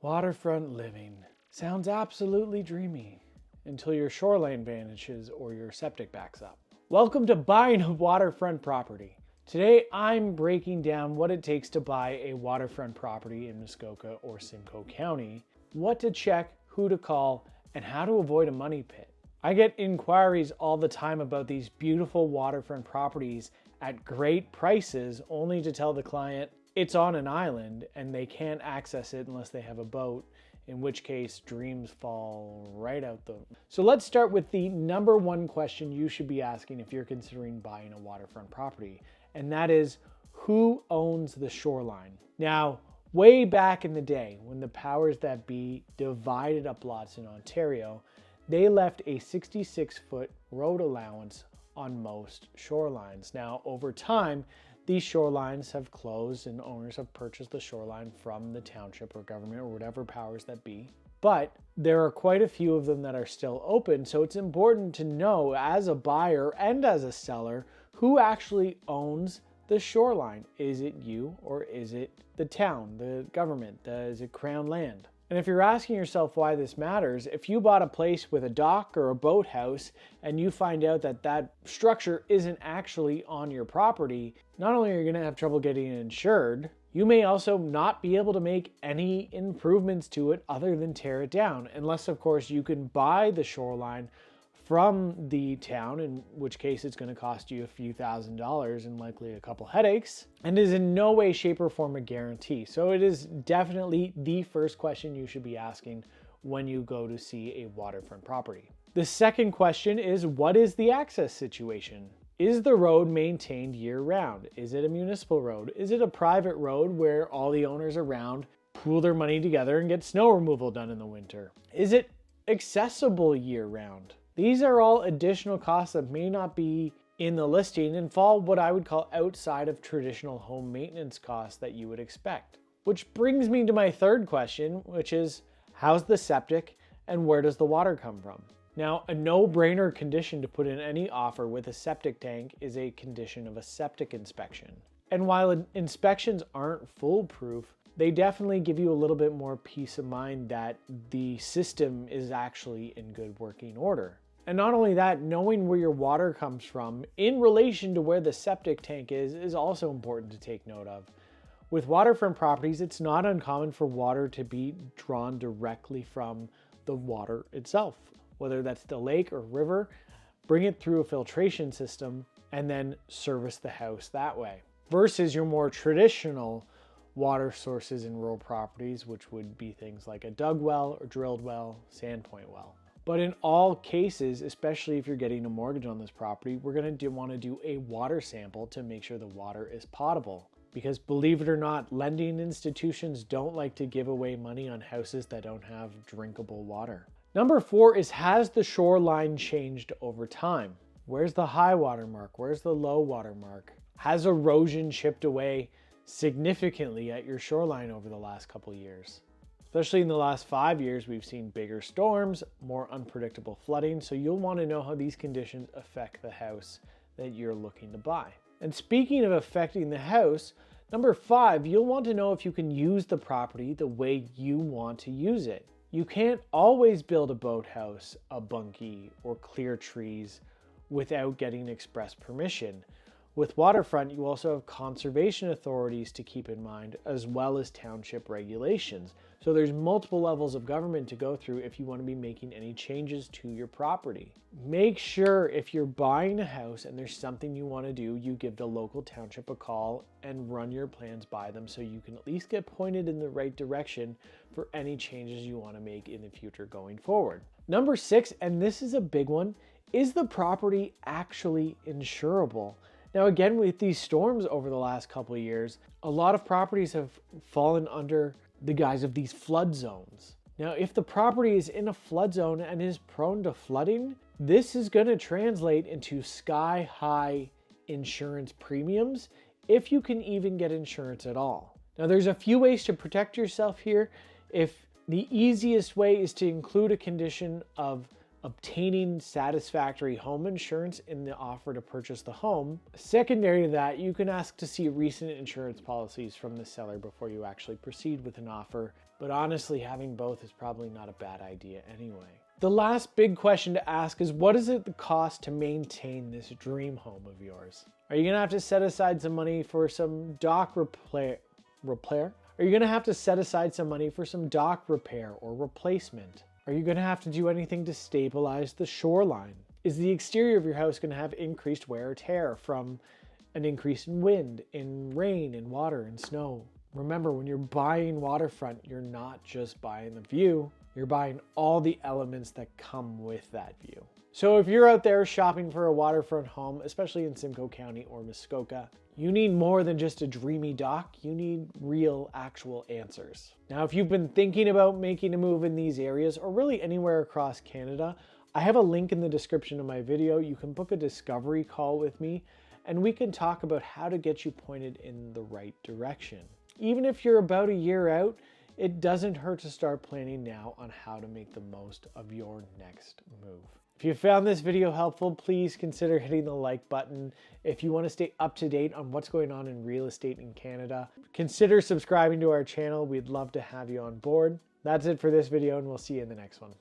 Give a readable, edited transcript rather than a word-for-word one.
Waterfront living sounds absolutely dreamy until your shoreline vanishes or your septic backs up. Welcome to buying a waterfront property. Today I'm breaking down what it takes to buy a waterfront property in Muskoka or Simcoe County, what to check, who to call, and how to avoid a money pit. I get inquiries all the time about these beautiful waterfront properties at great prices, only to tell the client it's on an island and they can't access it unless they have a boat, in which case dreams fall right out the... So let's start with the number one question you should be asking if you're considering buying a waterfront property, and that is, who owns the shoreline? Now, way back in the day, when the powers that be divided up lots in Ontario, they left a 66-foot road allowance on most shorelines. Now, over time, these shorelines have closed and owners have purchased the shoreline from the township or government or whatever powers that be. But there are quite a few of them that are still open, so it's important to know as a buyer and as a seller who actually owns the shoreline. Is it you or is it the town, the government? Is it Crown land? And if you're asking yourself why this matters, if you bought a place with a dock or a boathouse and you find out that that structure isn't actually on your property, not only are you going to have trouble getting it insured, you may also not be able to make any improvements to it other than tear it down, unless of course you can buy the shoreline from the town, in which case it's going to cost you a few $1,000s and likely a couple headaches, and is in no way, shape, or form a guarantee. So it is definitely the first question you should be asking when you go to see a waterfront property. The second question is, what is the access situation? Is the road maintained year-round? Is it a municipal road? Is it a private road where all the owners around pool their money together and get snow removal done in the winter? Is it accessible year-round? These are all additional costs that may not be in the listing and fall what I would call outside of traditional home maintenance costs that you would expect. Which brings me to my third question, which is, how's the septic and where does the water come from? Now, a no-brainer condition to put in any offer with a septic tank is a condition of a septic inspection. And while inspections aren't foolproof, they definitely give you a little bit more peace of mind that the system is actually in good working order. And not only that, knowing where your water comes from in relation to where the septic tank is also important to take note of. With waterfront properties, it's not uncommon for water to be drawn directly from the water itself, whether that's the lake or river, bring it through a filtration system and then service the house that way. Versus your more traditional water sources in rural properties, which would be things like a dug well or drilled well, sandpoint well. But in all cases, especially if you're getting a mortgage on this property, we're going to want to do a water sample to make sure the water is potable. Because believe it or not, lending institutions don't like to give away money on houses that don't have drinkable water. Number 4 is, has the shoreline changed over time? Where's the high water mark? Where's the low water mark? Has erosion chipped away significantly at your shoreline over the last couple of years? Especially in the last 5 years, we've seen bigger storms, more unpredictable flooding, so you'll want to know how these conditions affect the house that you're looking to buy. And speaking of affecting the house, number 5, you'll want to know if you can use the property the way you want to use it. You can't always build a boathouse, a bunkie, or clear trees without getting express permission. With waterfront, you also have conservation authorities to keep in mind, as well as township regulations. So there's multiple levels of government to go through if you want to be making any changes to your property. Make sure if you're buying a house and there's something you want to do, you give the local township a call and run your plans by them so you can at least get pointed in the right direction for any changes you want to make in the future going forward. Number 6, and this is a big one, is the property actually insurable? Now again, with these storms over the last couple of years, a lot of properties have fallen under the guise of these flood zones. Now, if the property is in a flood zone and is prone to flooding, this is going to translate into sky-high insurance premiums, if you can even get insurance at all. Now, there's a few ways to protect yourself here. If the easiest way is to include a condition of obtaining satisfactory home insurance in the offer to purchase the home. Secondary to that, you can ask to see recent insurance policies from the seller before you actually proceed with an offer But honestly, having both is probably not a bad idea anyway. The last big question to ask is, what does it cost to maintain this dream home of yours? Are you gonna have to set aside some money for some dock repair? Are you gonna have to set aside some money for some dock repair or replacement? Are you gonna have to do anything to stabilize the shoreline? Is the exterior of your house gonna have increased wear or tear from an increase in wind, in rain, in water, and snow? Remember, when you're buying waterfront, you're not just buying the view, you're buying all the elements that come with that view. So if you're out there shopping for a waterfront home, especially in Simcoe County or Muskoka, you need more than just a dreamy dock, you need real, actual answers. Now, if you've been thinking about making a move in these areas, or really anywhere across Canada, I have a link in the description of my video. You can book a discovery call with me, and we can talk about how to get you pointed in the right direction. Even if you're about a year out, it doesn't hurt to start planning now on how to make the most of your next move. If you found this video helpful, please consider hitting the like button. If you want to stay up to date on what's going on in real estate in Canada, consider subscribing to our channel. We'd love to have you on board. That's it for this video, and we'll see you in the next one.